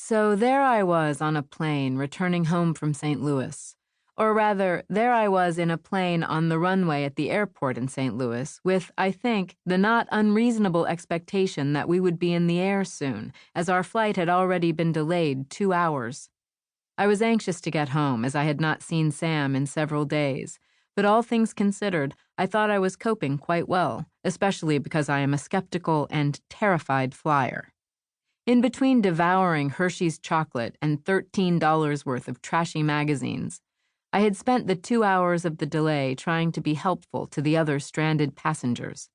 So there I was on a plane returning home from St. Louis. Or rather, there I was in a plane on the runway at the airport in St. Louis with, I think, the not unreasonable expectation that we would be in the air soon, as our flight had already been delayed 2 hours. I was anxious to get home, as I had not seen Sam in several days, but all things considered, I thought I was coping quite well, especially because I am a skeptical and terrified flyer. In between devouring Hershey's chocolate and $13 worth of trashy magazines, I had spent the 2 hours of the delay trying to be helpful to the other stranded passengers.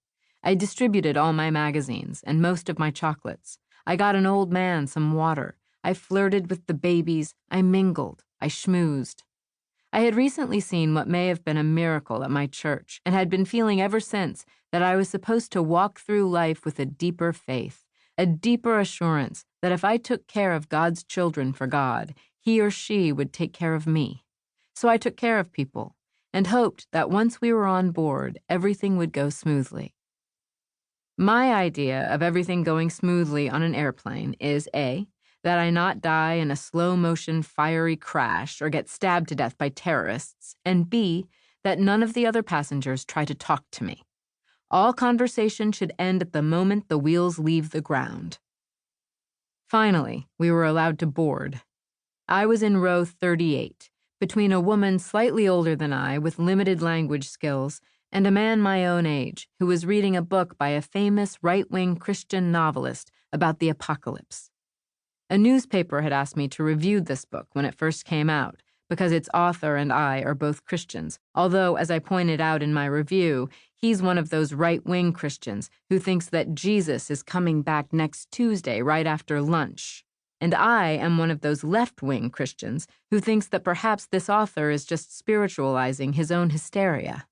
I distributed all my magazines and most of my chocolates. I got an old man some water. I flirted with the babies. I mingled. I schmoozed. I had recently seen what may have been a miracle at my church and had been feeling ever since that I was supposed to walk through life with a deeper faith, a deeper assurance that if I took care of God's children for God, he or she would take care of me. So I took care of people and hoped that once we were on board, everything would go smoothly. My idea of everything going smoothly on an airplane is A, that I not die in a slow-motion fiery crash or get stabbed to death by terrorists, and B, that none of the other passengers try to talk to me. All conversation should end at the moment the wheels leave the ground. Finally, we were allowed to board. I was in row 38, between a woman slightly older than I with limited language skills and a man my own age who was reading a book by a famous right-wing Christian novelist about the apocalypse. A newspaper had asked me to review this book when it first came out, because its author and I are both Christians, although, as I pointed out in my review, he's one of those right-wing Christians who thinks that Jesus is coming back next Tuesday right after lunch. And I am one of those left-wing Christians who thinks that perhaps this author is just spiritualizing his own hysteria.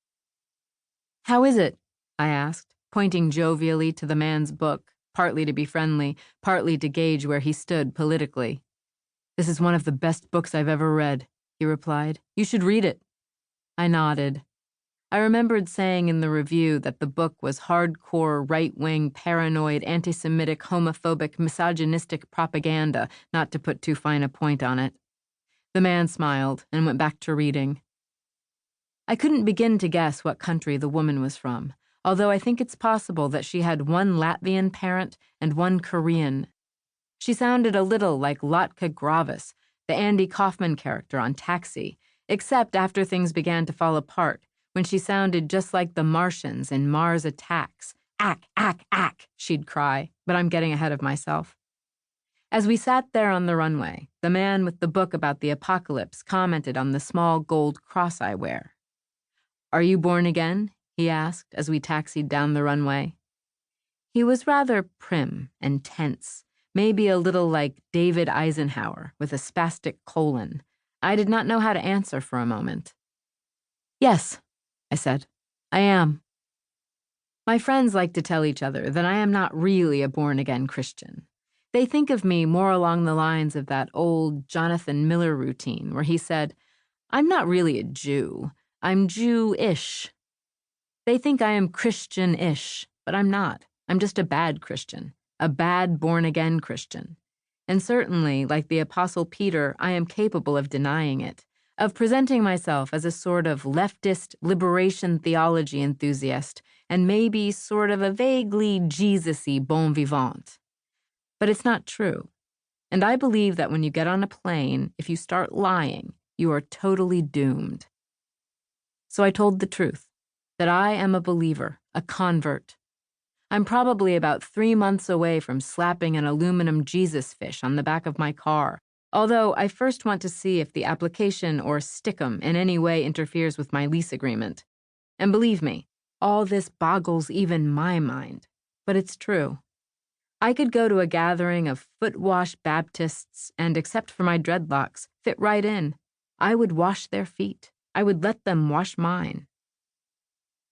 "How is it?" I asked, pointing jovially to the man's book, partly to be friendly, partly to gauge where he stood politically. "This is one of the best books I've ever read," he replied. "You should read it." I nodded. I remembered saying in the review that the book was hardcore, right-wing, paranoid, anti-Semitic, homophobic, misogynistic propaganda, not to put too fine a point on it. The man smiled and went back to reading. I couldn't begin to guess what country the woman was from, although I think it's possible that she had one Latvian parent and one Korean. She sounded a little like Lotka Gravis, the Andy Kaufman character on Taxi, except after things began to fall apart, when she sounded just like the Martians in Mars Attacks. "Ack, ack, ack," she'd cry, but I'm getting ahead of myself. As we sat there on the runway, the man with the book about the apocalypse commented on the small gold cross I wear. "Are you born again?" he asked as we taxied down the runway. He was rather prim and tense, maybe a little like David Eisenhower with a spastic colon. I did not know how to answer for a moment. "Yes," I said, "I am." My friends like to tell each other that I am not really a born-again Christian. They think of me more along the lines of that old Jonathan Miller routine where he said, "I'm not really a Jew. I'm Jew-ish." They think I am Christian-ish, but I'm not. I'm just a bad Christian, a bad born-again Christian. And certainly, like the Apostle Peter, I am capable of denying it, of presenting myself as a sort of leftist liberation theology enthusiast and maybe sort of a vaguely Jesus-y bon vivant. But it's not true. And I believe that when you get on a plane, if you start lying, you are totally doomed. So I told the truth, that I am a believer, a convert. I'm probably about 3 months away from slapping an aluminum Jesus fish on the back of my car, although I first want to see if the application or stickum in any way interferes with my lease agreement. And believe me, all this boggles even my mind, but it's true. I could go to a gathering of foot-wash Baptists and, except for my dreadlocks, fit right in. I would wash their feet. I would let them wash mine.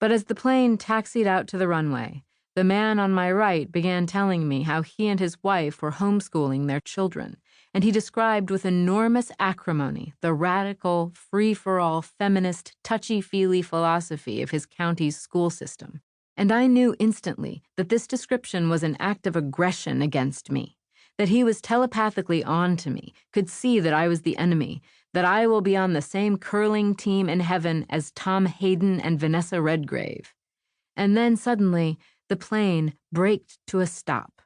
But as the plane taxied out to the runway, the man on my right began telling me how he and his wife were homeschooling their children, and he described with enormous acrimony the radical, free-for-all, feminist, touchy-feely philosophy of his county's school system. And I knew instantly that this description was an act of aggression against me, that he was telepathically on to me, could see that I was the enemy, that I will be on the same curling team in heaven as Tom Hayden and Vanessa Redgrave. And then suddenly, the plane braked to a stop.